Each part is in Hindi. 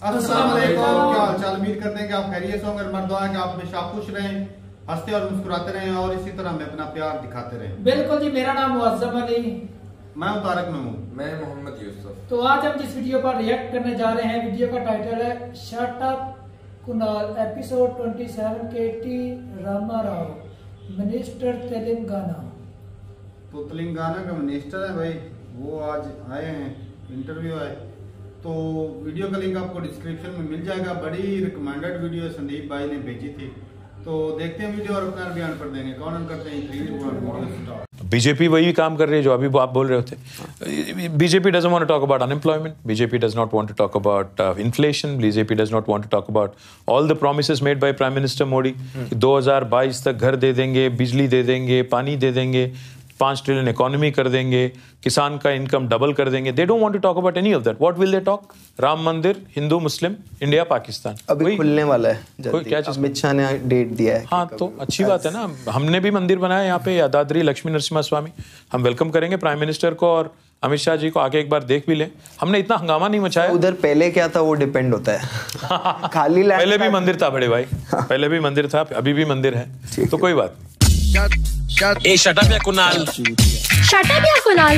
अस्सलाम वालेकुम, क्या हाल चाल? उम्मीद करते हैं कि आप खैरियत से होंगे। हमारी दुआ है कि आप हमेशा खुश रहें, हंसते और मुस्कुराते रहें और इसी तरह हमें अपना प्यार दिखाते रहें। बिल्कुल जी, मेरा नाम मुअज्जम अली, मैं हूं तारक महमूद, मैं मोहम्मद यूसुफ। तो आज हम जिस वीडियो पर रिएक्ट करने जा रहे हैं, वीडियो का टाइटल है शट अप कुणाल, एपिसोड 27 केटी रामाराव, मिनिस्टर तेलंगाना। तो तेलंगाना का मिनिस्टर है भाई, वो आज आए हैं, इंटरव्यू है। तो वीडियो का लिंक आपको डिस्क्रिप्शन में मिल जाएगा। बड़ी रिकमेंडेड वीडियो संदीप भाई ने भेजी थी, तो देखते हैं वीडियो और अपना बयान पर देंगे। कौन करते हैं 3 बीजेपी वही काम कर रही है जो अभी आप बोल रहे थे। BJP doesn't want to talk about unemployment. BJP does not want to talk about inflation. BJP does not want to talk about all the promises made by Prime Minister Modi. 2022 तक घर दे देंगे, बिजली दे देंगे, पानी दे देंगे, 5 ट्रिलियन इकोनॉमी कर देंगे, किसान का इनकम डबल कर देंगे। They don't want to talk about any of that. What will they talk? Ram मंदिर, हिंदू मुस्लिम, इंडिया पाकिस्तान। अभी खुलने वाला है जल्दी। क्या चीज? अमित शाह ने डेट दिया है। हाँ, तो अच्छी बात है ना। हमने भी मंदिर बनाया यहाँ पे, यादाद्री लक्ष्मी नरसिम्हा स्वामी। हम वेलकम करेंगे प्राइम मिनिस्टर को और अमित शाह जी को, आके एक बार देख भी लें। हमने इतना हंगामा नहीं मचाया। उधर पहले क्या था वो डिपेंड होता है। खाली लैंड पहले भी मंदिर था बड़े भाई, पहले भी मंदिर था, अभी भी मंदिर है, तो कोई बात। ए शट अप या कुणाल, शट अप या कुणाल,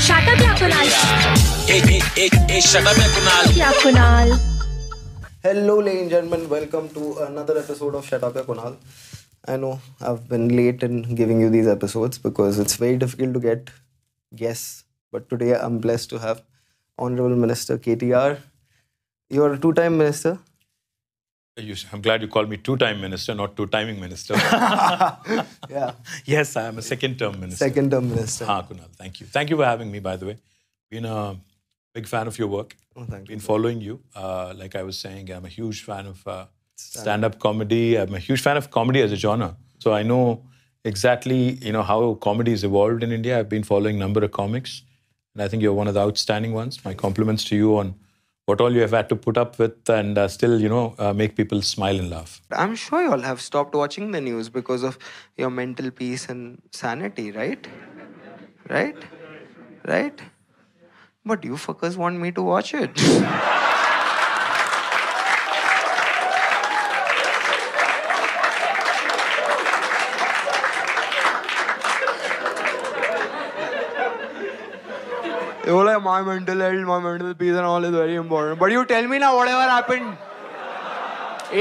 शट अप या कुणाल, ए शट अप या कुणाल, या Kunal. Hello ladies and gentlemen, welcome to another episode of Shut Up Ya Kunal. I know I've been late in giving you these episodes because it's very difficult to get guests, but today I'm blessed to have Honorable Minister KTR. You're a two-time minister. I'm glad you called me two-time minister, not two-timing minister. Yeah. Yes, I am a second-term minister. Second-term minister. Haan, Kunal, thank you. Thank you for having me, by the way. Been a big fan of your work. Oh, thank Been you. following you. Like I was saying, I'm a huge fan of stand-up comedy. I'm a huge fan of comedy as a genre. So I know exactly, how comedy is evolved in India. I've been following a number of comics, and I think you're one of the outstanding ones. My compliments to you on what all you have had to put up with and still, make people smile and laugh. I'm sure you all have stopped watching the news because of your mental peace and sanity, right? Right? Right? But you fuckers want me to watch it. You're like, my mental health, my mental peace and all is very important. But you tell me now, whatever happened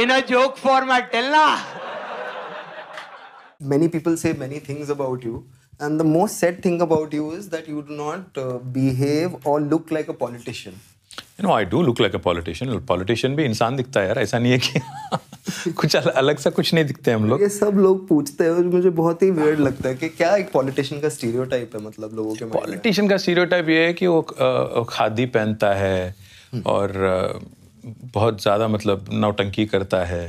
in a joke format, tell na. Many people say many things about you. And the most sad thing about you is that you do not behave or look like a politician. I do look like a politician. Politician भी इंसान दिखता है यार, ऐसा नहीं है कि कुछ अलग सा कुछ नहीं दिखते हम लोग। ये सब लोग पूछते हैं और मुझे बहुत ही weird लगता है कि क्या एक politician का stereotype है, मतलब लोगों के। Politician का stereotype ये है कि वो खादी पहनता है और बहुत ज़्यादा मतलब नौटंकी करता है।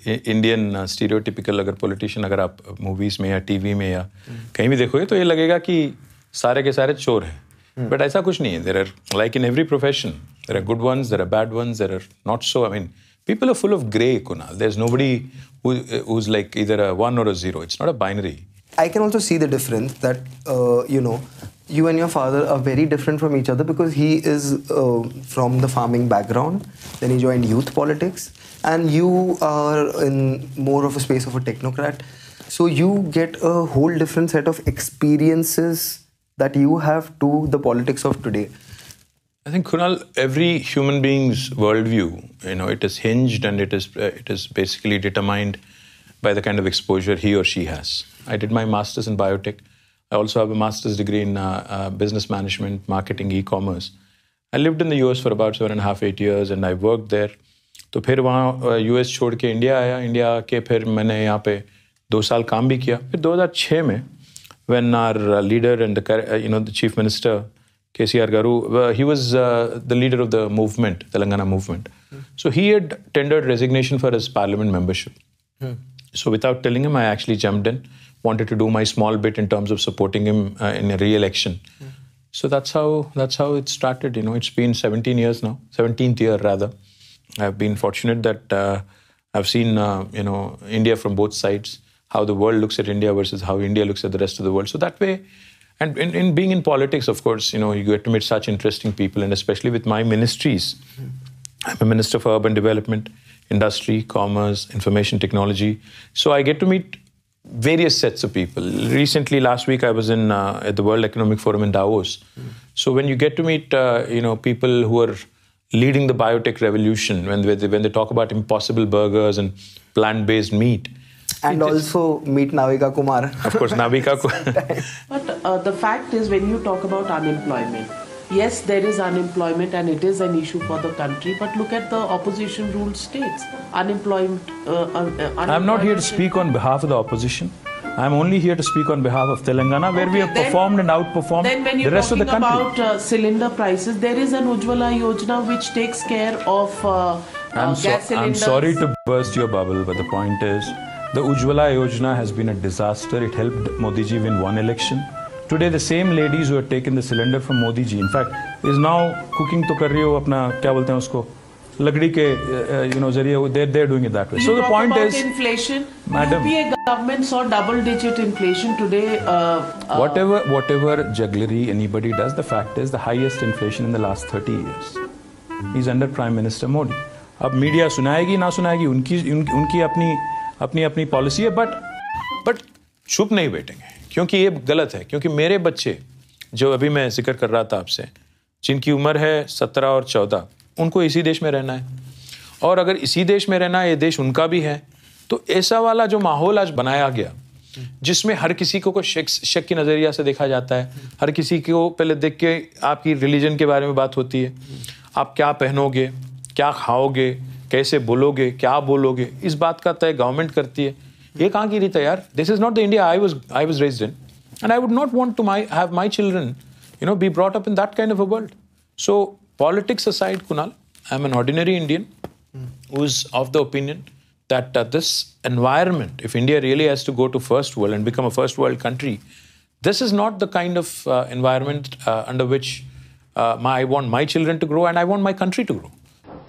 इंडियन स्टीरियोटिपिकल अगर पॉलिटिशियन अगर आप मूवीज़ में या टीवी में या कहीं भी देखोगे तो ये लगेगा कि सारे के सारे चोर हैं, बट ऐसा कुछ नहीं है। There are like in every profession, there are good ones, there are bad ones, there are not so. I mean people are full of grey, Kunal. There's nobody who's like either a 1 or a 0. It's not a binary. I can also see the difference that, you and your father are very different from each other because he is from the farming background. Then he joined youth politics. And you are in more of a space of a technocrat. So you get a whole different set of experiences that you have to the politics of today. I think, Kunal, every human being's worldview, it is hinged and it is basically determined by the kind of exposure he or she has. I did my master's in biotech. I also have a master's degree in business management, marketing, e-commerce. I lived in the US for about 7.5, 8 years and I worked there. तो फिर वहाँ US छोड़ के इंडिया आया। इंडिया आके फिर मैंने यहाँ पे 2 साल काम भी किया। फिर 2006 में when our leader and the chief minister KCR Garu, he was the leader of the movement, Telangana movement. So he had tendered resignation for his parliament membership. So without telling him, I actually jumped in, wanted to do my small bit in terms of supporting him in a re-election. So that's how it started. It's been 17 years now, 17th year rather. I've been fortunate that I've seen India from both sides, how the world looks at India versus how India looks at the rest of the world. So that way, And in being in politics, of course, you get to meet such interesting people, and especially with my ministries. I'm a minister for urban development, industry, commerce, information technology. So I get to meet various sets of people. Recently, last week, I was at the World Economic Forum in Davos. So when you get to meet, people who are leading the biotech revolution, when they talk about impossible burgers and plant-based meat. And also meet Navika Kumar. Of course, Navika Kumar. But the fact is, when you talk about unemployment, yes, there is unemployment and it is an issue for the country. But look at the opposition-ruled states. Unemployment. I'm not here to speak on behalf of the opposition. I'm only here to speak on behalf of Telangana, where we have performed and outperformed the rest of the country. Then when you're talking about cylinder prices, there is an Ujjwala Yojana which takes care of gas cylinders. I'm sorry to burst your bubble, but the point is, the Ujjwala Yojana has been a disaster. It helped Modi ji win one election. Today, the same ladies who have taken the cylinder from Modi ji, in fact, is now cooking to kar rahi ho apna, kya bolte hain usko, lagdi ke, zariye, they're doing it that way. So the point is, inflation. Madam, UPA government saw double-digit inflation today. Whatever jugglery anybody does, the fact is the highest inflation in the last 30 years. He's under Prime Minister Modi. अब मीडिया सुनाएगी ना सुनाएगी, उनकी अपनी पॉलिसी है, बट चुप नहीं बैठेंगे, क्योंकि ये गलत है. क्योंकि मेरे बच्चे, जो अभी मैं जिक्र कर रहा था आपसे, जिनकी उम्र है 17 और 14, उनको इसी देश में रहना है. और अगर इसी देश में रहना है, ये देश उनका भी है, तो ऐसा वाला जो माहौल आज बनाया गया, जिसमें हर किसी को शक की नज़रिया से देखा जाता है, हर किसी को पहले देख के आपकी रिलीजन के बारे में बात होती है, आप क्या पहनोगे, क्या खाओगे, कैसे बोलोगे, क्या बोलोगे, इस बात का तय गवर्नमेंट करती है. ये कहाँ की रीत है यार? This is not the India I was raised in, and I would not want to have my children be brought up in that kind of a world. So politics aside, Kunal, I am an ordinary Indian who is of the opinion that this environment, if India really has to go to first world and become a first world country, this is not the kind of environment under which I want my children to grow and I want my country to grow.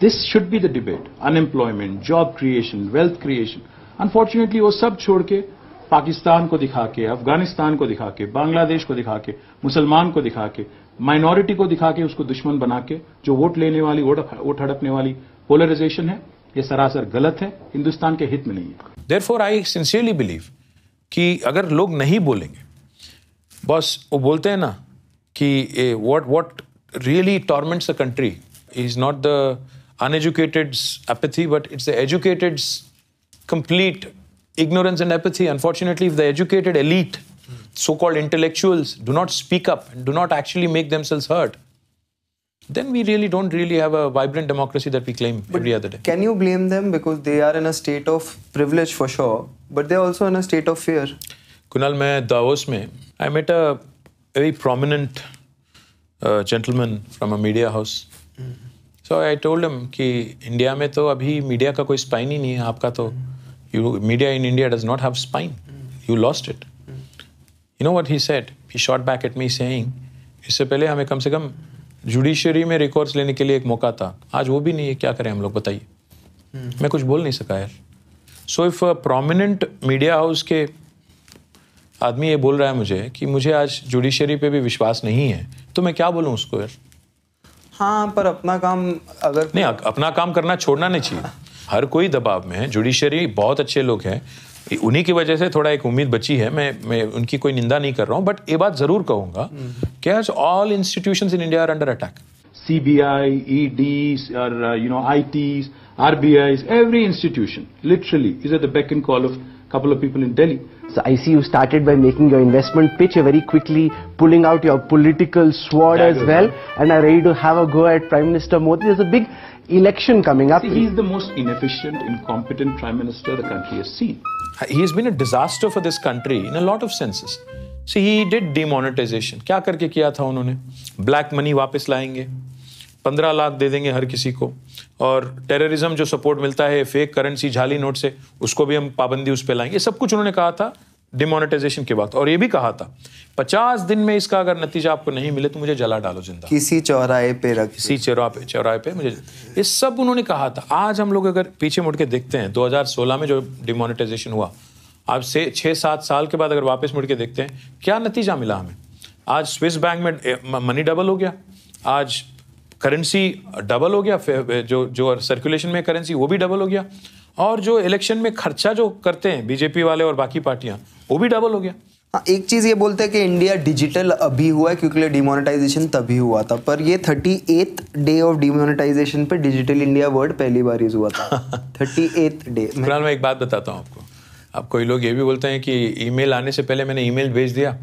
This should be the debate. Unemployment, job creation, wealth creation. Unfortunately, वो सब छोड़ के पाकिस्तान को दिखा के, अफगानिस्तान को दिखा के, बांग्लादेश को दिखा के, मुसलमान को दिखा के, माइनॉरिटी को दिखा के, उसको दुश्मन बना के, जो वोट लेने वाली, वोट हड़पने वाली पोलराइजेशन है, ये सरासर गलत है, हिंदुस्तान के हित में नहीं है. Therefore, I sincerely believe कि अगर लोग नहीं बोलेंगे, बस वो बोलते हैं ना कि what really torments the country is not the uneducated's apathy, but it's the educated's complete ignorance and apathy. Unfortunately, if the educated elite, so-called intellectuals, do not speak up and do not actually make themselves heard, then we don't have a vibrant democracy that we claim every other day. Can you blame them? Because they are in a state of privilege for sure, but they're also in a state of fear. Kunal, मैं Davos में, I met a very prominent gentleman from a media house. So I told him कि इंडिया में तो अभी मीडिया का कोई स्पाइन ही नहीं है. आपका तो media in India does not have spine. You lost it. You know what he said? He shot back at me saying, इससे पहले हमें कम से कम जुडिशरी में रिकॉर्ड्स लेने के लिए एक मौका था. आज वो भी नहीं है. क्या करें हम लोग, बताइए. मैं कुछ बोल नहीं सका यार. So if prominent media house के आदमी ये बोल रहा है मुझे कि मुझे आज जुडिशरी पे भी विश्वास नहीं है, तो मैं क्या बोलूँ उसको यार. हाँ, पर अपना काम अगर नहीं, अपना काम करना छोड़ना नहीं चाहिए. हर कोई दबाव में है. जुडिशरी बहुत अच्छे लोग हैं, उन्हीं की वजह से थोड़ा एक उम्मीद बची है. मैं उनकी कोई निंदा नहीं कर रहा हूँ, बट ये बात जरूर कहूंगा कि आज all institutions in India are under attack. CBI, EDs, or ITs, RBIs, every institution literally is at the beck and call of a couple of people in Delhi. So I see you started by making your investment pitch, very quickly pulling out your political sword as well, and are ready to have a go at Prime Minister Modi. There's a big election coming up. See, he's the most inefficient, incompetent Prime Minister the country has seen. He has been a disaster for this country in a lot of senses. See, he did demonetization. क्या करके किया था उन्होंने? Black money वापस लाएंगे, 15 लाख दे देंगे हर किसी को, और टेररिज्म जो सपोर्ट मिलता है फेक करेंसी जाली नोट से, उसको भी हम पाबंदी उस पे लाएंगे. ये सब कुछ उन्होंने कहा था डिमोनेटाइजेशन के वक्त. और ये भी कहा था 50 दिन में इसका अगर नतीजा आपको नहीं मिले तो मुझे जला डालो जिंदा, किसी चौराहे पे रख, किसी चौराहे पे मुझे. ये सब उन्होंने कहा था. आज हम लोग अगर पीछे मुड़ के देखते हैं 2016 में जो डिमोनेटाइजेशन हुआ, आज से 6-7 साल के बाद अगर वापस मुड़ के देखते हैं क्या नतीजा मिला हमें. आज स्विस बैंक में मनी डबल हो गया, आज करेंसी डबल हो गया, जो सर्कुलेशन में करेंसी वो भी डबल हो गया, और जो इलेक्शन में खर्चा जो करते हैं बीजेपी वाले और बाकी पार्टियां वो भी डबल हो गया। हाँ, एक चीज ये बोलते हैं कि इंडिया डिजिटल अभी हुआ है क्योंकि डिमोनेटाइजेशन तभी हुआ था, पर ये 38th डे ऑफ डिमोनेटाइजेशन पे डिजिटल इंडिया वर्ड पहली बार यूज हुआ था। 38th day. फिलहाल मैं एक बात बताता हूँ आपको, अब कोई लोग ये भी बोलते हैं कि ईमेल आने से पहले मैंने ईमेल भेज दिया,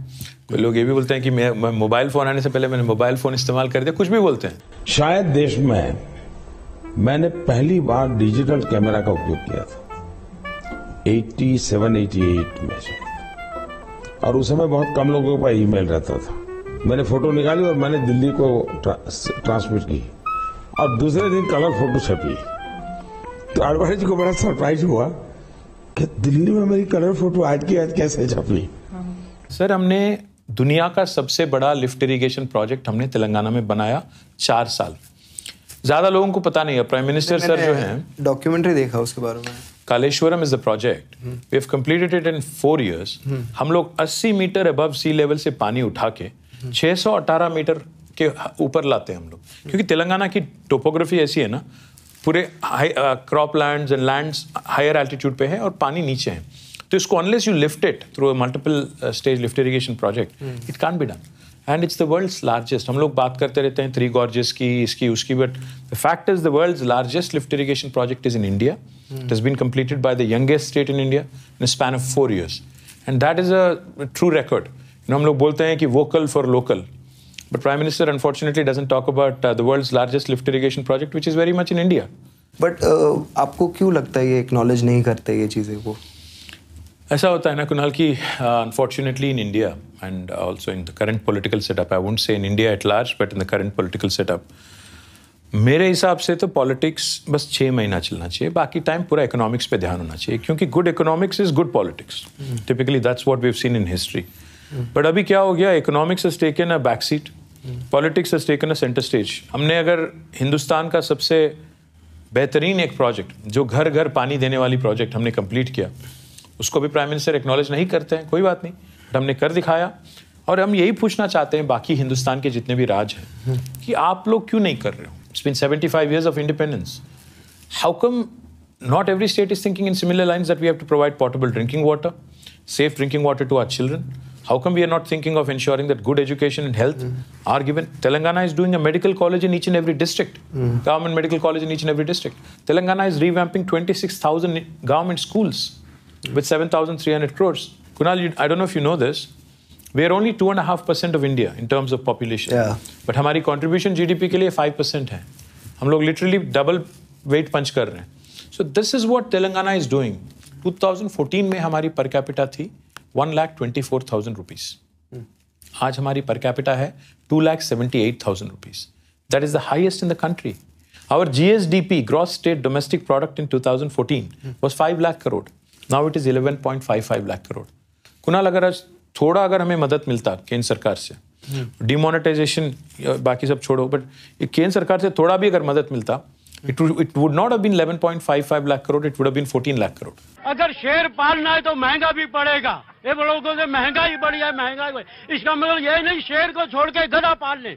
कोई लोग ये भी बोलते हैं कि मैं मोबाइल फोन आने से पहले मैंने मोबाइल फोन इस्तेमाल कर दिया, कुछ भी बोलते हैं। शायद देश में मैंने पहली बार डिजिटल कैमरा का उपयोग किया था 87-88 में से, और उस समय बहुत कम लोगों के पास ईमेल रहता था। मैंने फोटो निकाली और मैंने दिल्ली को ट्रांसमिट की, और दूसरे दिन कलर फोटो छपी। तो आडवाणी जी को बड़ा सरप्राइज हुआ कि दिल्ली में मेरी कलर फोटो आज की आज कैसे छपी। सर, हमने दुनिया का सबसे बड़ा लिफ्ट इरिगेशन प्रोजेक्ट हमने तेलंगाना में बनाया 4 साल। ज्यादा लोगों को पता नहीं है। प्राइम मिनिस्टर सर जो हैं, डॉक्यूमेंट्री देखा उसके बारे में। Kaleshwaram is the project, we have completed it in 4 years। हम लोग 80 मीटर अबव सी लेवल से पानी उठा के 618 मीटर के ऊपर लाते हैं हम लोग, क्योंकि तेलंगाना की टोपोग्राफी ऐसी है ना, पूरे crop lands and lands higher altitude पे है और पानी नीचे है, तो इसको unless you lift it through a multiple stage lift irrigation project, it can't be done. And it's the world's largest. हम लोग बात करते रहते हैं 3 gorges की, इसकी उसकी, but the fact is the world's largest lift irrigation project is in India. It has been completed by the youngest state in India in a span of 4 years, and that is a true record. हम लोग बोलते हैं कि vocal for local, but Prime Minister unfortunately doesn't talk about the world's largest lift irrigation project, which is very much in India. But आपको क्यों लगता है ये एक्नॉलेज नहीं करते ये चीज़ें को? ऐसा होता है ना कुणाल कि unfortunately in India and also in the current political setup, I won't say in India at large, but in the current political setup, मेरे हिसाब से तो पॉलिटिक्स बस 6 महीना चलना चाहिए, बाकी टाइम पूरा इकोनॉमिक्स पे ध्यान होना चाहिए, क्योंकि good economics is good politics. Typically that's what we have seen in history. But अभी क्या हो गया, economics has taken a back seat, politics has taken a centre stage. हमने अगर हिंदुस्तान का सबसे बेहतरीन एक प्रोजेक्ट, जो घर घर पानी देने वाली प्रोजेक्ट हमने कंप्लीट किया, उसको भी प्राइम मिनिस्टर एक्नॉलेज नहीं करते हैं, कोई बात नहीं, बट हमने कर दिखाया। और हम यही पूछना चाहते हैं बाकी हिंदुस्तान के जितने भी राज हैं कि आप लोग क्यों नहीं कर रहे हो? It's been 75 years of independence. How come not every state is thinking in similar lines that we have to provide potable drinking water, safe drinking water to our children? How come we are not thinking of ensuring that good education and health are given? Telangana is doing a medical college in each and every district, government medical college in each and every district. Telangana is revamping 26,000 government schools with 7,300 crores. Kunal, I don't know if you know this, we are only 2.5% of India in terms of population. Yeah. But हमारी contribution GDP के लिए 5% है। हम लोग literally double weight punch कर रहे हैं। So this is what Telangana is doing. 2014 में हमारी per capita थी 1,24,000 rupees. आज हमारी per capita है 2,78,000 rupees. That is the highest in the country. Our GSDP, gross state domestic product, in 2014 was 5 lakh crore. Now it is 11.55 lakh crore. Kunal, अगर हमें मदद मिलता केंद्र सरकार से, डिमोनेटाइजेशन बाकी सब छोड़ो, बट केंद्र सरकार से थोड़ा भी अगर मदद मिलता, it would not have been 11.55 lakh crore, it would have been 14 lakh crore. अगर शेर पालना है तो महंगा भी पड़ेगा। ये लोगों से महंगाई बढ़ी है, महंगाई बढ़ी, इसका मतलब ये नहीं शेर को छोड़ के गधा पाल ले।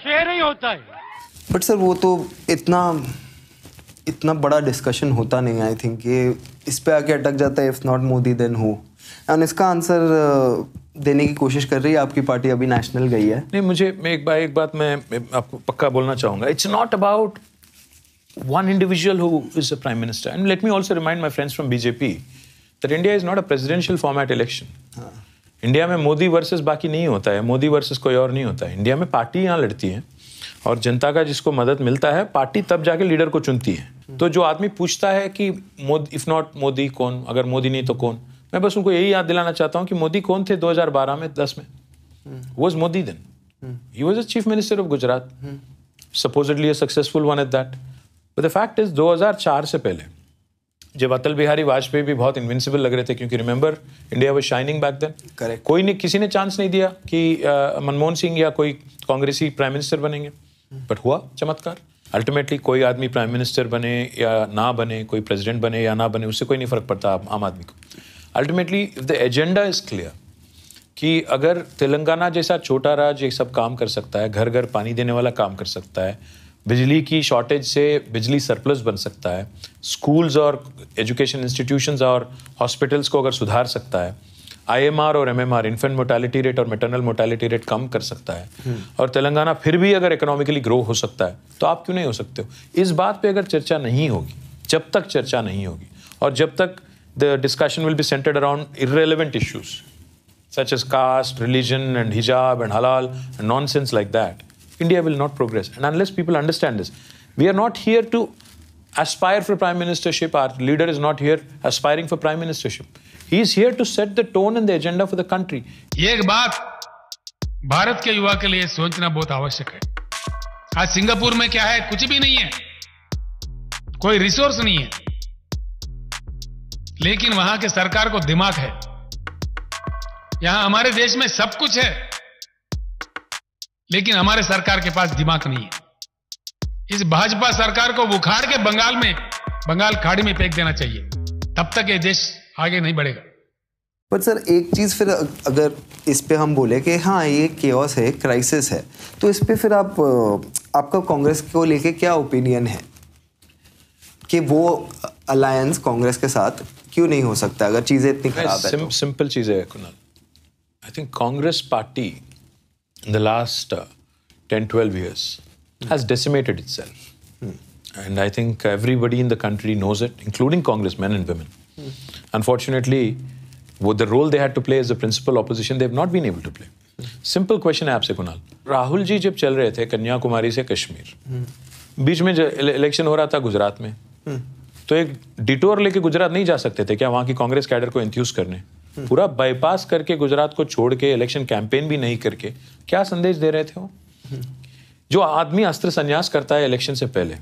शेर ही होता है। बट सर वो तो इतना बड़ा डिस्कशन होता नहीं, आई थिंक ये इस पे आके अटक जाता है, if not Modi then who. And इसका आंसर देने की कोशिश कर रही है आपकी पार्टी, अभी नेशनल गई है। नहीं, मुझे एक बात मैं आपको पक्का बोलना चाहूँगा, it's not about one individual who is a prime minister. And let me also remind my friends from BJP that India is not a presidential format election. India में मोदी वर्सेस बाकी नहीं होता है, मोदी वर्सेस कोई और नहीं होता है। इंडिया में पार्टी यहाँ लड़ती है और जनता का जिसको मदद मिलता है, पार्टी तब जाके लीडर को चुनती है। तो जो आदमी पूछता है कि इफ नॉट मोदी कौन, अगर मोदी नहीं तो कौन, मैं बस उनको यही याद दिलाना चाहता हूँ कि मोदी कौन थे 2012 में 10 में। Was Modi then? He was the chief minister of Gujarat, supposedly a successful one at that. But the fact is 2004 से पहले जब अटल बिहारी वाजपेयी भी बहुत इनविंसिबल लग रहे थे, क्योंकि remember India was shining back then, कोई ने किसी ने चांस नहीं दिया कि मनमोहन सिंह या कोई कांग्रेसी प्राइम मिनिस्टर बनेंगे, बट हुआ चमत्कार। अल्टीमेटली कोई आदमी प्राइम मिनिस्टर बने या ना बने, कोई प्रेसिडेंट बने या ना बने, उससे कोई नहीं फ़र्क पड़ता आम आदमी को. Ultimately if the agenda is clear कि अगर तेलंगाना जैसा छोटा राज्य ये सब काम कर सकता है, घर घर पानी देने वाला काम कर सकता है, बिजली की शॉर्टेज से बिजली सरप्लस बन सकता है, स्कूल्स और एजुकेशन इंस्टीट्यूशंस और हॉस्पिटल्स को अगर सुधार सकता है, IMR और MMR इन्फेंट मोर्टेलिटी रेट और मैटरनल मोर्टेलिटी रेट कम कर सकता है, और तेलंगाना फिर भी अगर इकोनॉमिकली ग्रो हो सकता है, तो आप क्यों नहीं हो सकते हो? इस बात पे अगर चर्चा नहीं होगी, जब तक चर्चा नहीं होगी, और जब तक the discussion will be centred around irrelevant issues such as caste, religion and hijab and halal and nonsense like that, India will not progress. And unless people understand this, we are not here to aspire for prime ministership. Our leader is not here aspiring for prime ministership. He is here to set the tone and the agenda for the country. ये एक बात भारत के युवा के लिए सोचना बहुत आवश्यक है. आज सिंगापुर में क्या है? कुछ भी नहीं है, कोई रिसोर्स नहीं है, लेकिन वहां के सरकार को दिमाग है. यहां हमारे देश में सब कुछ है, लेकिन हमारे सरकार के पास दिमाग नहीं है. इस भाजपा सरकार को उखाड़ के बंगाल खाड़ी में फेंक देना चाहिए, तब तक ये देश आगे नहीं बढ़ेगा. पर सर एक चीज़ फिर अगर इस पे हम बोले कि हाँ ये केओस है, क्राइसिस है, तो इस पे फिर आपका कांग्रेस को लेके क्या ओपिनियन है कि वो अलायंस कांग्रेस के साथ क्यों नहीं हो सकता अगर चीज़ें इतनी खराब है? सिंपल चीज़ है Kunal. I think Congress party in the last 10-12 years has decimated itself. And I think everybody in the country knows it, including congressmen and women. Unfortunately, with the role they had to play as the principal opposition, they have not been able to play. Simple question है आपसे कुणाल. राहुल जी जब चल रहे थे कन्याकुमारी से कश्मीर, बीच में इलेक्शन हो रहा था गुजरात में, तो एक डिटोर लेके गुजरात नहीं जा सकते थे क्या वहाँ की कांग्रेस कैडर को एंथ्यूज करने? पूरा बाईपास करके गुजरात को छोड़ के इलेक्शन कैंपेन भी नहीं करके क्या संदेश दे रहे थे वो? जो आदमी अस्त्र संन्यास करता है इलेक्शन से पहले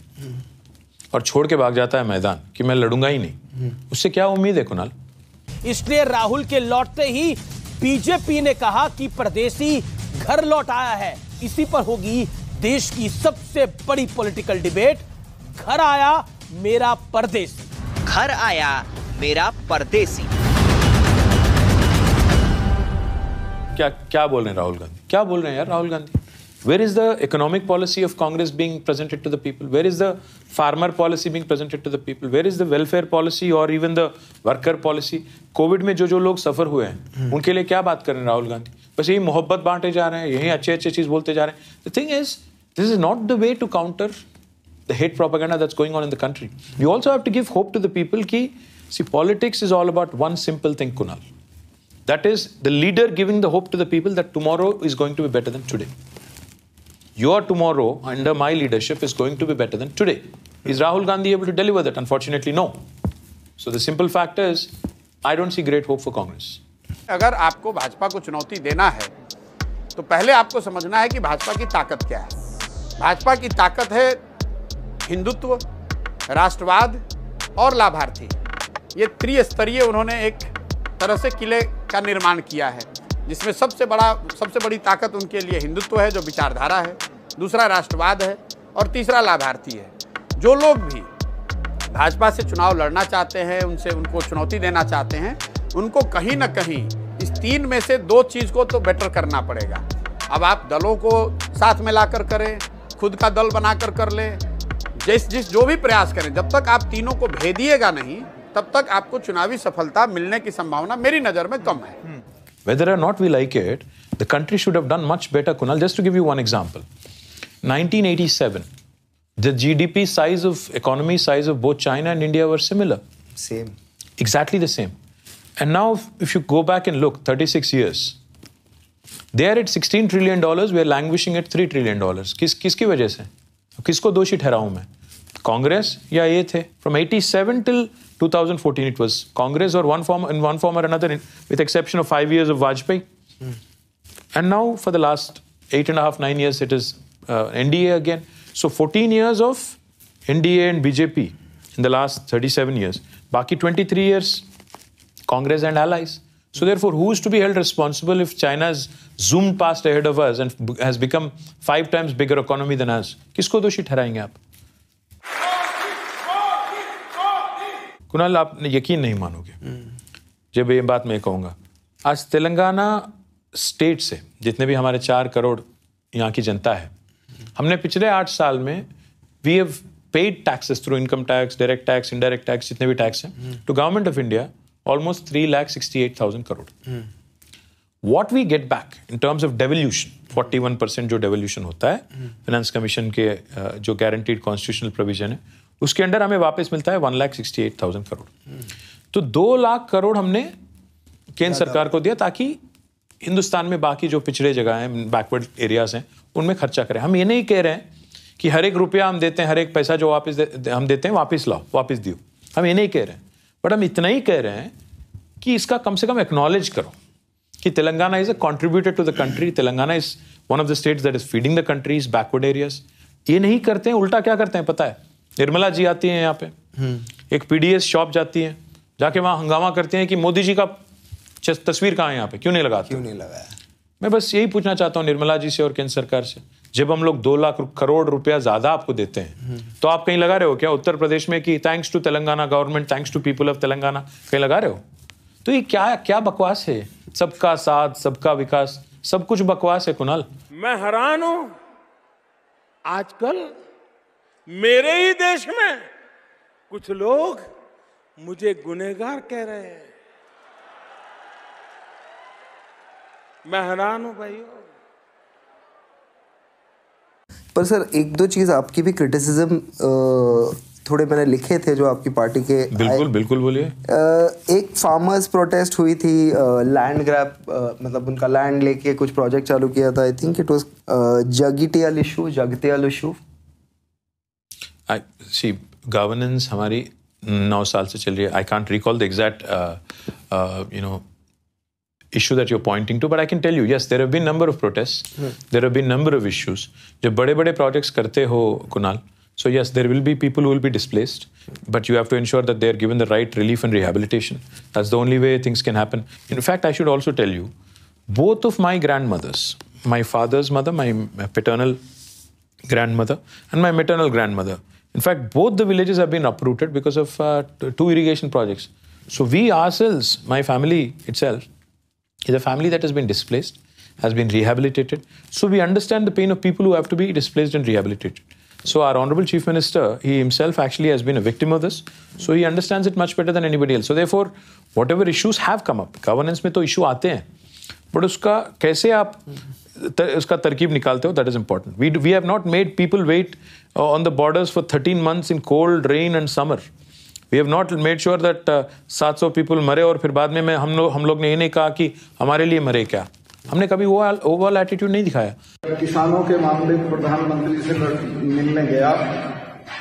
और छोड़ के भाग जाता है मैदान कि मैं लड़ूंगा ही नहीं, उससे क्या उम्मीद है कुणाल? इसलिए राहुल के लौटते ही बीजेपी ने कहा कि परदेसी घर लौट आया है. इसी पर होगी देश की सबसे बड़ी पॉलिटिकल डिबेट. घर आया मेरा परदेसी. घर आया मेरा परदेसी. क्या बोल रहे हैं राहुल गांधी? क्या बोल रहे हैं यार Rahul Gandhi? Where is the economic policy of Congress being presented to the people? Where is the farmer policy being presented to the people? Where is the welfare policy or even the worker policy? Covid में जो लोग सफर हुए हैं उनके लिए क्या बात कर रहे हैं राहुल गांधी? बस यही मोहब्बत बांटे जा रहे हैं, यही अच्छे चीज बोलते जा रहे हैं. The thing is, this is not the way to counter the hate propaganda that's going on in the country. You also have to give hope to the people ki, see, politics is all about one simple thing, Kunal. That is the leader giving the hope to the people that tomorrow is going to be better than today. Your tomorrow under my leadership is going to be better than today. Is Rahul Gandhi able to deliver that? Unfortunately, no. So the simple fact is, I don't see great hope for Congress. अगर आपको भाजपा को चुनौती देना है, तो पहले आपको समझना है कि भाजपा की ताकत क्या है. भाजपा की ताकत है हिंदुत्व, राष्ट्रवाद और लाभार्थी. ये त्रिस्तरीय उन्होंने एक तरह से किले का निर्माण किया है, जिसमें सबसे बड़ी ताकत उनके लिए हिंदुत्व है जो विचारधारा है, दूसरा राष्ट्रवाद है और तीसरा लाभार्थी है. जो लोग भी भाजपा से चुनाव लड़ना चाहते हैं, उनको चुनौती देना चाहते हैं, उनको कहीं ना कहीं इस तीन में से दो चीज़ को तो बेटर करना पड़ेगा. अब आप दलों को साथ में लाकर करें, खुद का दल बनाकर कर लें, जो भी प्रयास करें, जब तक आप तीनों को भेदिएगा नहीं तब तक आपको चुनावी सफलता मिलने की संभावना मेरी नज़र में कम है. Whether or not we like it, the country should have done much better, Kunal. Just to give you one example, 1987, the GDP size of economy size of both China and India were similar. Same. Exactly the same. And now, if you go back and look, 36 years, they are at $16 trillion. We are languishing at $3 trillion. किसकी वजह से? किसको दोषी ठहराऊं मैं? कांग्रेस या ये थे? From 87 till 2014, it was Congress or in one form or another, with exception of 5 years of Vajpayee. And now, for the last 8.5-9 years, it is NDA again. So 14 years of NDA and BJP in the last 37 years. Baki 23 years, Congress and allies. So therefore, who is to be held responsible if China has zoomed past ahead of us and has become 5 times bigger economy than us? किसको दोषी ठहराएंगे आप? कुणाल, आप यकीन नहीं मानोगे जब ये बात मैं कहूँगा। आज तेलंगाना स्टेट से जितने भी हमारे 4 करोड़ यहाँ की जनता है, हमने पिछले 8 साल में we have paid taxes through income tax, direct tax, indirect tax, जितने भी टैक्स हैं, to government of India almost 3,68,000 crore. What we get back in terms of devolution, 41% जो devolution होता है फाइनेंस कमीशन के जो गारंटीड कॉन्स्टिट्यूशनल प्रोविजन है, उसके अंडर हमें वापस मिलता है 1,68,000 करोड़। तो 2 लाख करोड़ हमने केंद्र सरकार को दिया ताकि हिंदुस्तान में बाकी जो पिछड़े जगह हैं, बैकवर्ड एरियाज हैं, उनमें खर्चा करें। हम ये नहीं कह रहे हैं कि हर एक रुपया हम देते हैं, हर एक पैसा जो हम देते हैं वापस लाओ, वापस दियो, हम ये नहीं कह रहे हैं। बट हम इतना ही कह रहे हैं कि इसका कम से कम एक्नॉलेज करो कि Telangana is a contributor to the country, Telangana is one of the states that is feeding the country's backward areas. ये नहीं करते हैं, उल्टा क्या करते हैं पता है? निर्मला जी आती हैं यहाँ पे, एक पीडीएस शॉप जाती है, जाके वहां हंगामा करते हैं कि मोदी जी का तस्वीर कहाँ है यहाँ पे, क्यों नहीं लगाते? क्यों नहीं लगाया? मैं बस यही पूछना चाहता हूँ निर्मला जी से और केंद्र सरकार से, जब हम लोग 2 लाख करोड़ रुपया ज्यादा आपको देते हैं, तो आप कहीं लगा रहे हो क्या उत्तर प्रदेश में कि thanks to Telangana government, thanks to people of Telangana, कहीं लगा रहे हो? तो ये क्या बकवास है? सबका साथ, सबका विकास, सब कुछ बकवास है कुणाल। मैं हैरान हूं, आजकल मेरे ही देश में कुछ लोग मुझे गुनहगार कह रहे हैं। मैं हैरान हूं भाइयों। पर सर 1-2 चीज आपकी भी क्रिटिसिज्म थोड़े मैंने लिखे थे जो आपकी पार्टी के। बिल्कुल बोलिए। एक फार्मर्स प्रोटेस्ट हुई थी, लैंड ग्रैब, मतलब उनका लैंड लेके कुछ प्रोजेक्ट चालू किया था। I think it was Jagtial issue. I see governance हमारी 9 साल से चल रही है। I can't recall the exact issue that you're pointing to, but I can tell you, yes, there have been number of protests, there have been number of issues. जब बड़े projects करते हो Kunal, so yes, there will be people who will be displaced, but you have to ensure that they are given the right relief and rehabilitation. That's the only way things can happen. In fact, I should also tell you, both of my grandmothers, my father's mother, my paternal grandmother, and my maternal grandmother, in fact, both the villages have been uprooted because of 2 irrigation projects. So we ourselves, my family itself, is a family that has been displaced, has been rehabilitated. So we understand the pain of people who have to be displaced and rehabilitated. So our Honorable Chief Minister, he himself actually has been a victim of this. So he understands it much better than anybody else. So therefore, whatever issues have come up, governance में तो issue आते हैं, but उसका कैसे आप उसका तरकीब निकालते हो, that is important. We have not made people wait on the borders for 13 months in cold, rain and summer. We have not made sure that 700 people मरे और फिर बाद में हम लोग ने ये नहीं कहा कि हमारे लिए मरे क्या। हमने कभी वो ओवरऑल एटीट्यूड नहीं दिखाया। किसानों के मामले में प्रधानमंत्री से मिलने गया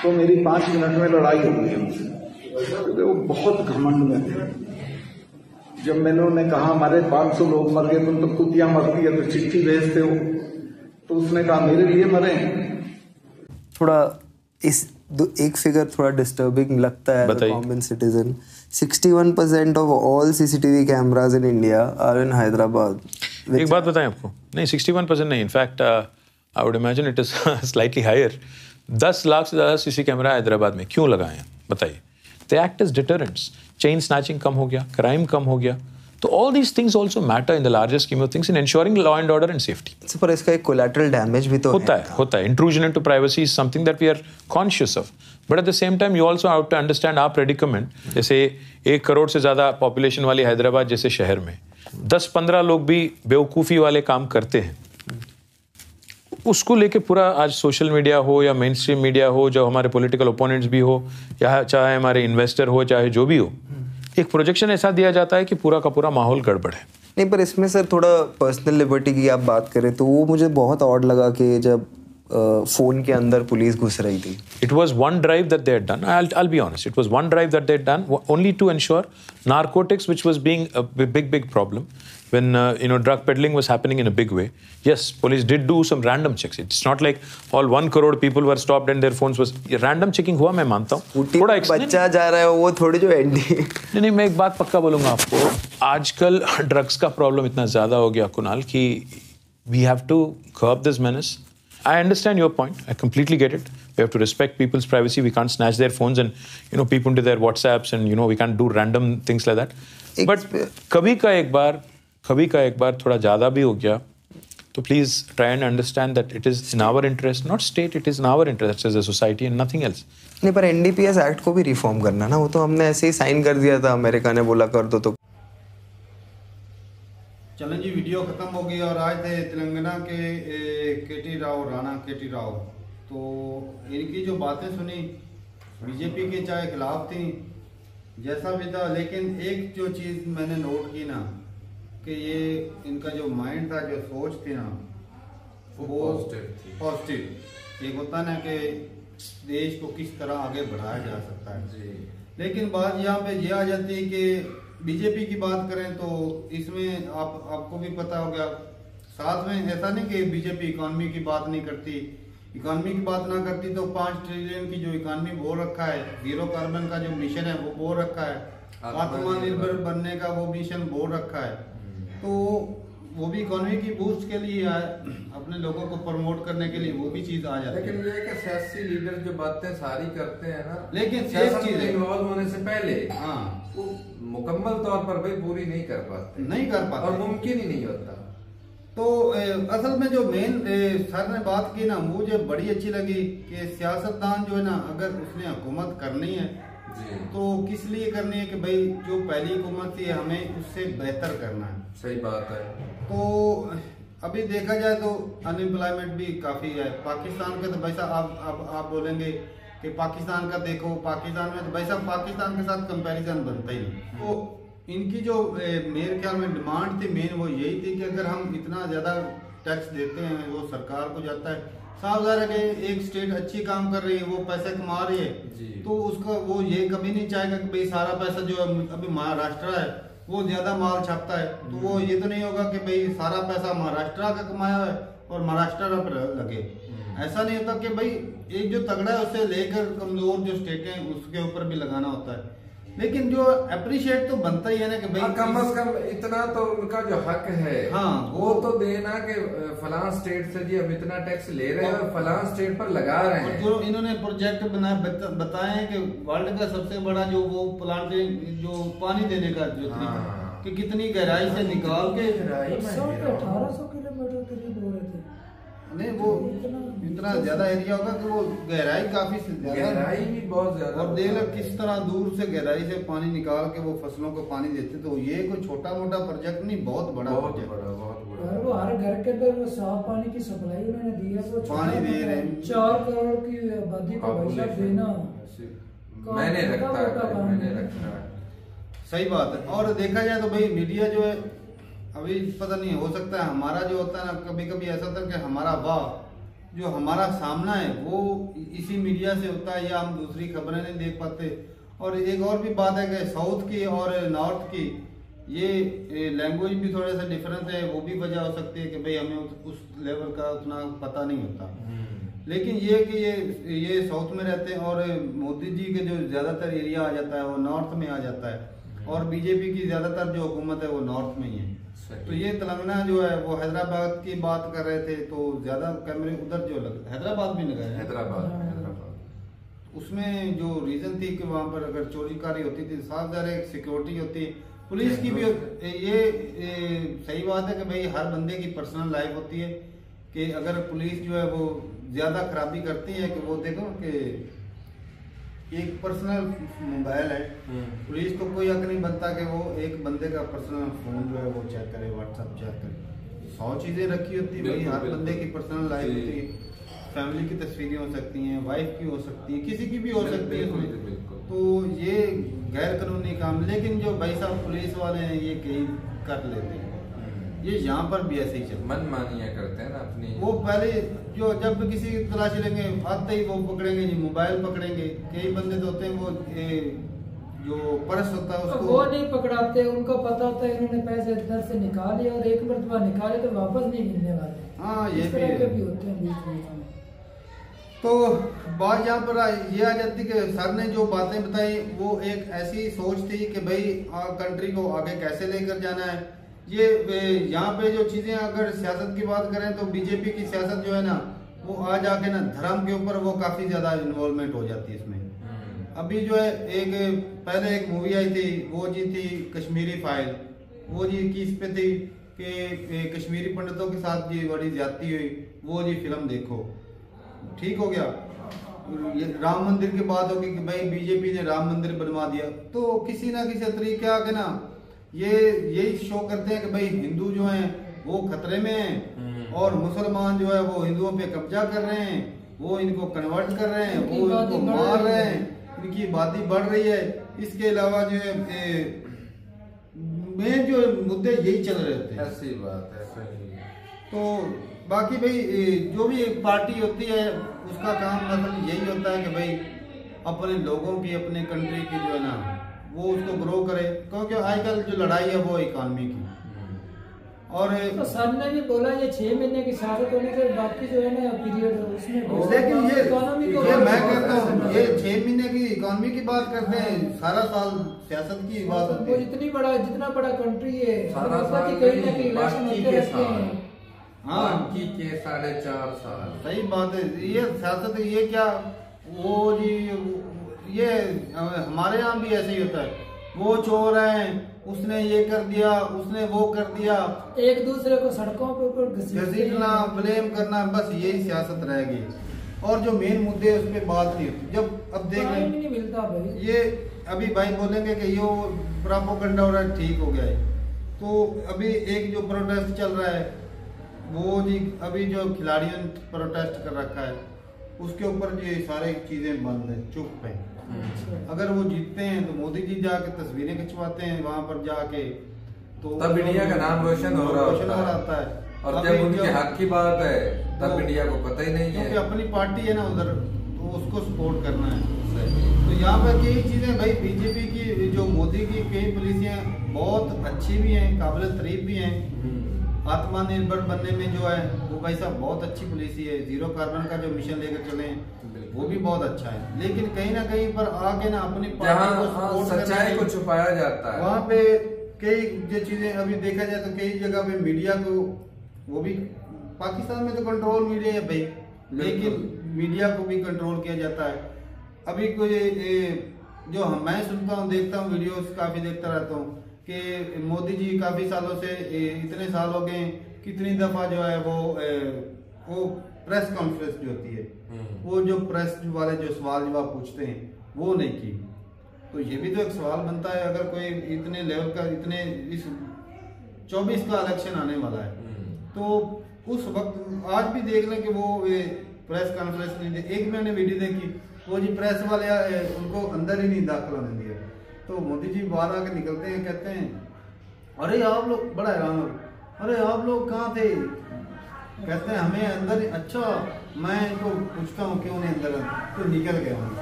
तो मेरी 5 मिनट में लड़ाई हो गई उनसे, क्योंकि वो बहुत घमंड में थे। जब मैंने उन्हें कहा हमारे 500 लोग मर गए, तुम तो कुतिया मरती है तो चिट्ठी भेजते हो, तो उसने कहा मेरे लिए मरे। थोड़ा एक फिगर थोड़ा डिस्टर्बिंग लगता है common citizen. 61% of all CCTV cameras in India are in Hyderabad. एक बात बताएं आपको, नहीं 61% नहीं, in fact I would imagine it is slightly higher. 10 lakh से ज़्यादा सीसी कैमरा हैदराबाद में क्यों लगाए हैं बताइए? They act as deterrents. Chain snatching कम हो गया, क्राइम कम हो गया, तो all these things also matter in the larger scheme of things in ensuring law and order and safety. So, पर इसका एक collateral damage भी तो होता है। Intrusion into privacy is something that we are conscious of. But at the same time, you also have to understand our predicament. जैसे 1 करोड़ से ज़्यादा population वाली हैदराबाद जैसे शहर में 10-15 लोग भी बेवकूफ़ी वाले काम करते हैं। उसको लेके पूरा आज सोशल मीडिया हो या मेन स्ट्रीम मीडिया हो, जो हमारे पॉलिटिकल ओपोनेंट्स भी हो, या चाहे हमारे इन्वेस्टर हो, चाहे जो भी हो, एक प्रोजेक्शन ऐसा दिया जाता है कि पूरा का पूरा माहौल गड़बड़ है। नहीं, पर इसमें सर थोड़ा पर्सनल लिबर्टी की आप बात करें तो वो मुझे बहुत ऑड लगा कि जब फोन के अंदर पुलिस घुस रही थी। It was one drive that they had done. I'll be honest. It was one drive that they had done only to ensure narcotics, which was being a big problem when drug peddling was happening in a big way. Yes, police did do some random checks. It's not like all 1 crore people were stopped and their phones was random checking हुआ, मैं मानता हूँ। थोड़ा बच्चा जा रहा है वो थोड़ी जो एंटी। नहीं, मैं एक बात पक्का बोलूँगा आपको, आजकल ड्रग्स का प्रॉब्लम इतना ज़्यादा हो गया कुणाल कि we have to curb this menace. I understand your point. I completely get it. We have to respect people's privacy. We can't snatch their phones and, peep into their WhatsApps and, we can't do random things like that. But कभी का एक बार थोड़ा ज़्यादा भी हो गया, तो please try and understand that it is in our interest, not state, it is in our interest as a society and nothing else. नहीं, पर NDPS एक्ट को भी रिफॉर्म करना ना, वो तो हमने ऐसे ही साइन कर दिया था, अमेरिका ने बोला कर दो तो। चलें जी, वीडियो ख़त्म हो गई और आज थे तेलंगाना के राणा केटी राव। तो इनकी जो बातें सुनी बीजेपी के चाहे खिलाफ थी, जैसा भी था, लेकिन एक जो चीज़ मैंने नोट की ना, कि ये इनका जो माइंड था, जो सोच थी ना, वो पॉजिटिव। एक होता ना कि देश को किस तरह आगे बढ़ाया जा सकता है, लेकिन बात यहाँ पे ये आ जाती है कि बीजेपी की बात करें तो इसमें आपको भी पता होगा, साथ में ऐसा नहीं कि बीजेपी इकोनॉमी की बात नहीं करती। इकोनॉमी की बात ना करती तो 5 ट्रिलियन की जो इकोनॉमी बोल रखा है, 0 कार्बन का जो मिशन है वो बोल रखा है, आत्मनिर्भर बनने का वो मिशन बोल रखा है, तो वो भी इकोनॉमी की बूस्ट के लिए है, अपने लोगों को प्रमोट करने के लिए वो भी चीज आ जाती है। लेकिन ये कि सियासी लीडर जो बातें सारी करते हैं ना, लेकिन सियासत में इन्वॉल्व होने से पहले वो मुकम्मल तौर पर भाई पूरी नहीं कर पाते और मुमकिन ही नहीं होता। तो असल में जो मेन सर ने बात की ना, मुझे बड़ी अच्छी लगी कि सियासतदान जो है ना, अगर उसने हुकूमत करनी है तो किस लिए करनी है कि भाई जो पहली हुकूमत थी हमें उससे बेहतर करना है। सही बात है। तो अभी देखा जाए तो अनएम्प्लॉयमेंट भी काफी है पाकिस्तान के। तो भाई साहब आप बोलेंगे कि पाकिस्तान का देखो, पाकिस्तान में तो भाई साहब पाकिस्तान के साथ कंपैरिजन बनता ही नहीं। तो इनकी जो मेरे ख्याल में डिमांड थी मेन वो यही थी कि अगर हम इतना ज्यादा टैक्स देते हैं वो सरकार को जाता है, साफ ज़ाहिर है कि एक स्टेट अच्छी काम कर रही है, वो पैसे कमा रही है, तो उसका वो ये कभी नहीं चाहेगा कि भाई सारा पैसा जो अभी महाराष्ट्र है वो ज्यादा माल छापता है, तो वो ये तो नहीं होगा कि भाई सारा पैसा महाराष्ट्र का कमाया है और महाराष्ट्र पर लगे। ऐसा नहीं होता कि भाई एक जो तगड़ा है उससे लेकर कमजोर जो स्टेट है उसके ऊपर भी लगाना होता है। लेकिन जो अप्रिशिएट तो बनता ही है ना कि भाई कम से कम इतना तो उनका जो हक है, हाँ वो तो देना कि फलां स्टेट से जी अब इतना टैक्स ले रहे हैं और फलां स्टेट पर लगा रहे हैं। जो इन्होंने प्रोजेक्ट बताए हैं कि वर्ल्ड का सबसे बड़ा जो वो प्लांट जो पानी देने का जो तरीका कि कितनी गहराई से निकाल के 1800 किलोमीटर करीब हो रहे थे। नहीं वो इतना ज्यादा एरिया होगा कि वो गहराई काफी ज्यादा, गहराई भी बहुत ज्यादा, और देख लो किस तरह दूर से गहराई से पानी निकाल के वो फसलों को पानी देते। तो ये कोई छोटा मोटा प्रोजेक्ट नहीं, बहुत बड़ा प्रोजेक्ट। और वो हर घर के अंदर वो साफ पानी की सप्लाई उन्होंने दी है, वो पानी दे रहे हैं 4 करोड़ की आबादी को पैसा देना मैंने रखा है। सही बात है। और देखा जाए तो भाई मीडिया जो है अभी पता नहीं, हो सकता है हमारा जो होता है ना, कभी कभी ऐसा होता है कि हमारा वाह जो हमारा सामना है वो इसी मीडिया से होता है, या हम दूसरी खबरें नहीं देख पाते। और एक और भी बात है कि साउथ की और नॉर्थ की ये लैंग्वेज भी थोड़ा सा डिफरेंस है, वो भी वजह हो सकती है कि भाई हमें उस लेवल का उतना पता नहीं होता। लेकिन ये कि ये साउथ में रहते हैं और मोदी जी के जो ज्यादातर एरिया आ जाता है वो नॉर्थ में आ जाता है, और बीजेपी की ज्यादातर जो हुकूमत है वो नॉर्थ में ही है। तो ये तेलंगाना जो है वो हैदराबाद की बात कर रहे थे, तो ज्यादा कैमरे उधर जो हैदराबाद भी लगाए, हैदराबाद उसमें जो रीजन थी कि वहां पर अगर चोरीकारी होती थी, साफ ज़ाहिर एक सिक्योरिटी होती, पुलिस की भी ये सही बात है कि भाई हर बंदे की पर्सनल लाइफ होती है, कि अगर पुलिस जो है वो ज्यादा खराबी करती है कि वो देखो कि एक पर्सनल मोबाइल है, पुलिस को कोई हक नहीं बनता कि वो एक बंदे का पर्सनल फोन जो है वो चेक करे, व्हाट्सएप चेक करे। 100 चीजें रखी होती है भाई, हर बंदे की पर्सनल लाइफ होती है, फैमिली की तस्वीरें हो सकती हैं, वाइफ की हो सकती है, किसी की भी हो सकती है। तो ये गैर कानूनी काम, लेकिन जो भाई साहब पुलिस वाले हैं ये कहीं कर लेते हैं, ये यहाँ पर भी ऐसे ही चलता, मनमानियां करते हैं ना अपनी। वो पहले जो जब किसी की तलाशी लेंगे आते ही वो पकड़ेंगे जी, मोबाइल पकड़ेंगे। कई बंदे तो होते हैं वो जो पर्स होता है उसको वो नहीं पकड़ाते, उनको पता होता है इन्होंने पैसे इधर से निकाले और एक मरतबा निकाले तो वापस नहीं मिलने वाले। हाँ ये भी होते हैं बीच में। तो बात यहाँ पर ये आ जाती कि सर ने जो बातें बताई वो एक ऐसी सोच थी कि भाई कंट्री को आगे कैसे लेकर जाना है। ये यहाँ पे जो चीजें अगर सियासत की बात करें तो बीजेपी की सियासत जो है ना वो आ जाके ना धर्म के ऊपर वो काफी ज्यादा इन्वॉल्वमेंट हो जाती है इसमें। अभी जो है पहले एक मूवी आई थी, वो जी थी कश्मीरी फाइल, वो जी किस पे थी कि कश्मीरी पंडितों के साथ जी बड़ी ज्यादती हुई, वो जी फिल्म देखो, ठीक हो गया। ये राम मंदिर की बात होगी कि भाई बीजेपी ने राम मंदिर बनवा दिया, तो किसी ना किसी तरीके आके ना ये यही शो करते हैं कि भाई हिंदू जो हैं वो खतरे में हैं और मुसलमान जो है वो हिंदुओं पे कब्जा कर रहे हैं, वो इनको कन्वर्ट कर रहे हैं, वो इनको मार रहे हैं, इनकी आबादी बढ़ रही है। इसके अलावा जो है मेन जो मुद्दे यही चल रहे थे। ऐसी बात है, सही है। तो बाकी भाई जो भी एक पार्टी होती है उसका काम मतलब यही होता है कि भाई अपने लोगों की, अपने कंट्री की जो है ना वो उसको ग्रो करे, क्योंकि आजकल जो लड़ाई है वो इकोनॉमी की। और तो सर ने भी बोला ये 6 महीने की शादी होने के बाकी जो है ना पीरियड उसमें, लेकिन ये इकोनॉमी को मैं कहता हूँ ये 6 महीने की इकोनॉमी की बात करते हैं, सारा साल सियासत की बात होती है। जितना बड़ा कंट्री है सारा साल कहीं ना कहीं इलेक्शन होते रहते हैं। हाँ की के 4.5 साल, सही बात है। ये सियासत ये क्या वो जी ये हमारे यहाँ भी ऐसे ही होता है, वो चोर है, उसने ये कर दिया, उसने वो कर दिया, एक दूसरे को सड़कों के ऊपर घसीटना, ब्लेम करना, बस यही सियासत रहेगी। और जो मेन मुद्दे है उस पर बात नहीं होती। जब अब देख रहे नहीं मिलता भाई, ये अभी भाई बोलेंगे कि यो प्रोपेगेंडा हो रहा है, ठीक हो गया है। तो अभी एक जो प्रोटेस्ट चल रहा है वो जी अभी जो खिलाड़ियों ने प्रोटेस्ट कर रखा है उसके ऊपर जो सारी चीजें बंद है, चुप है। अगर वो जीतते हैं तो मोदी जी जाके तस्वीरें खिंचवाते हैं वहां पर जाके, तो तब इंडिया का नाम रोशन हो रहा होता है। और जब उनके हक की बात है तब इंडिया को पता ही नहीं है, क्योंकि अपनी पार्टी है ना उधर, तो उसको सपोर्ट करना है। तो यहाँ पर कई चीजें भाई बीजेपी की, जो मोदी की कई पॉलिसियां बहुत अच्छी भी हैं, काबिल तारीफ भी हैं। आत्मनिर्भर बनने में जो है वो भाई साहब बहुत अच्छी पॉलिसी है। 0 कार्बन का जो मिशन लेकर चले वो भी बहुत अच्छा है, लेकिन कहीं ना कहीं पर आके ना अपनी पार्टी को सपोर्ट सच्चाई को छुपाया जाता है। वहाँ पे कई जो चीजें अभी देखा जाए तो कई जगह पे मीडिया को, वो भी पाकिस्तान में तो कंट्रोल मीडिया है भाई, लेकिन मीडिया को भी कंट्रोल किया जाता है। अभी कोई जो मैं सुनता हूँ, देखता हूँ, वीडियोस काफी देखता रहता हूँ कि मोदी जी काफी सालों से, इतने साल हो गए, कितनी दफा जो है वो प्रेस कॉन्फ्रेंस जो होती है, वो जो प्रेस वाले जो सवाल जवाब पूछते हैं वो नहीं की। तो ये भी तो एक सवाल बनता है, अगर कोई इतने लेवल का, इतने इस 24 का इलेक्शन आने वाला है, तो उस वक्त आज भी देख लें कि वो प्रेस कॉन्फ्रेंस नहीं दे। एक मैंने वीडियो देखी, वो जी प्रेस वाले उनको अंदर ही नहीं दाखिल होने दिया। तो मोदी जी बाहर आके निकलते हैं, कहते हैं अरे आप लोग, बड़ा हैरान हो, अरे आप लोग कहाँ थे? कहते हैं हमें अंदर। अच्छा, मैं इनको पूछता हूँ क्यों नहीं अंदर, तो निकल गए वहाँ।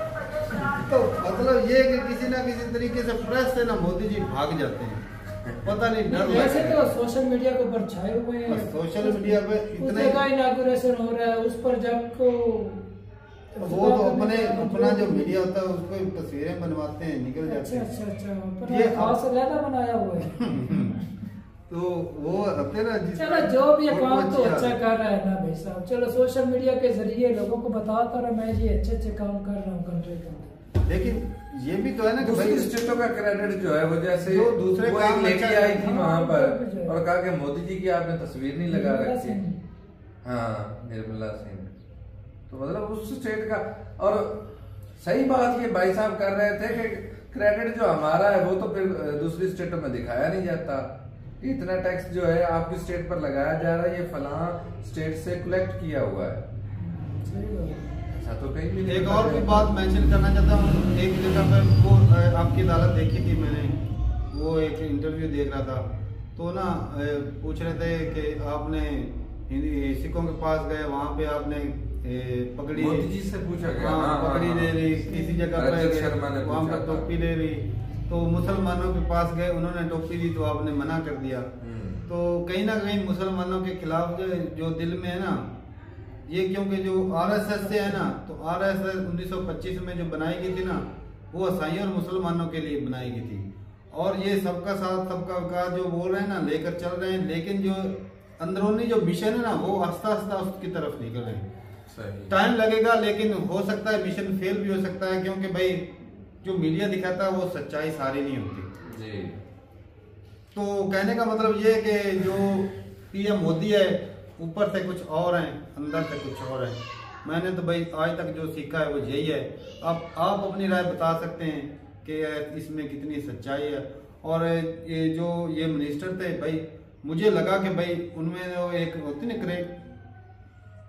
तो मतलब ये कि किसी ना किसी तरीके से प्रेस से ना मोदी जी भाग जाते हैं, पता नहीं डर वैसे तो सोशल मीडिया के ऊपर छाए हुए हैं। सोशल मीडिया पे इतने का इनॉग्रेशन हो रहा है, उस पर जब को वो तो अपना जो मीडिया होता है उसको तस्वीरें बनवाते हैं, निकल जाते हैं। अच्छा, ये खास लहदा बनाया हुआ है। तो वो होते ना, चलो जो भी काम तो अच्छा कर रहा है ना भाई साहब, चलो सोशल मीडिया के जरिए लोगों को बताता रहा मैं ये अच्छे काम कर रहा हूँ कंट्री का। लेकिन ये भी तो है ना कि दूसरी स्टेटों का क्रेडिट जो है वो जैसे जो दूसरे वो एक लेके आई थी वहां पर और कहा कि मोदी जी की आपने तस्वीर नहीं लगा रखी। हाँ, निर्मला सिंह। तो मतलब उस स्टेट का, और सही बात ये भाई साहब कर रहे थे कि क्रेडिट जो हमारा है वो तो फिर दूसरी स्टेटों में दिखाया नहीं जाता। इतना टैक्स जो है आपकी स्टेट पर लगाया जा रहा है, ये फलां स्टेट से कलेक्ट किया हुआ है, ऐसा तो कहीं भी नहीं। एक और भी बात मेंशन करना चाहता हूँ, एक जगह पर वो आपकी अदालत देखी थी मैंने, वो एक इंटरव्यू देख रहा था, तो ना पूछ रहे थे कि आपने सिखों के पास गए, वहाँ पे आपने पगड़ी, मोदी जी से पूछा गया, पगड़ी ले ली, किसी जगह पर वहाँ पर टोपी ले ली, तो मुसलमानों के पास गए, उन्होंने टोपी दी तो आपने मना कर दिया। तो कहीं ना कहीं मुसलमानों के खिलाफ जो दिल में है ना ये, क्योंकि जो आरएसएस से है ना, तो आरएसएस 1925 में जो बनाई गई थी ना, वो ईसाइयों और मुसलमानों के लिए बनाई गई थी। और ये सबका साथ सबका विकास जो बोल रहे हैं ना, लेकर चल रहे हैं, लेकिन जो अंदरूनी जो मिशन है ना वो आस्ता आस्ता उसकी तरफ निकल रहे हैं। टाइम लगेगा, लेकिन हो सकता है मिशन फेल भी हो सकता है, क्योंकि भाई जो मीडिया दिखाता है वो सच्चाई सारी नहीं होती जी। तो कहने का मतलब ये है कि जो पीएम मोदी है ऊपर से कुछ और है, अंदर से कुछ और है। मैंने तो भाई आज तक जो सीखा है वो यही है। अब आप अपनी राय बता सकते हैं कि इसमें कितनी सच्चाई है। और ये जो ये मिनिस्टर थे भाई, मुझे लगा कि भाई उनमें वो एक होती ना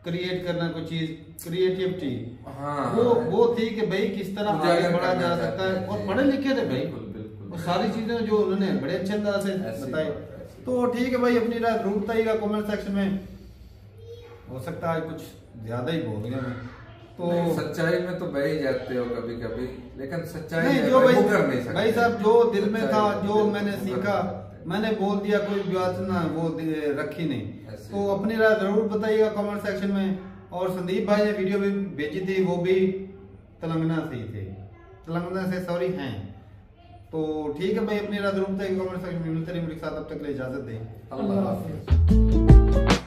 क्रिएट करना कोई चीज, क्रिएटिविटी, वो थी कि भाई किस तरह आगे बढ़ा जा सकता है। और पढ़े लिखे थे भाई, वो सारी चीजें जो उन्होंने बड़े अच्छे अंदाज से बताई। तो ठीक है भाई, अपनी राय जरूर बताइएगा कमेंट सेक्शन में। हो सकता है कुछ ज्यादा ही बोल गया मैं, तो सच्चाई में तो बह ही जाते हो कभी कभी, लेकिन सच्चाई नहीं, जो भाई साहब जो दिल में था, जो मैंने सीखा मैंने बोल दिया, कोई बात ना वो रखी नहीं। तो अपनी राय जरूर बताइएगा कमेंट सेक्शन में। और संदीप भाई ने वीडियो भी भेजी थी, वो भी तेलंगाना से ही थे, तेलंगाना से सॉरी हैं। तो ठीक है भाई, अपनी राय जरूर बताइएगा कमेंट सेक्शन में। मिलते रहिए मेरे साथ, अब तक के लिए इजाजत दें। अल्लाह हाफिज़।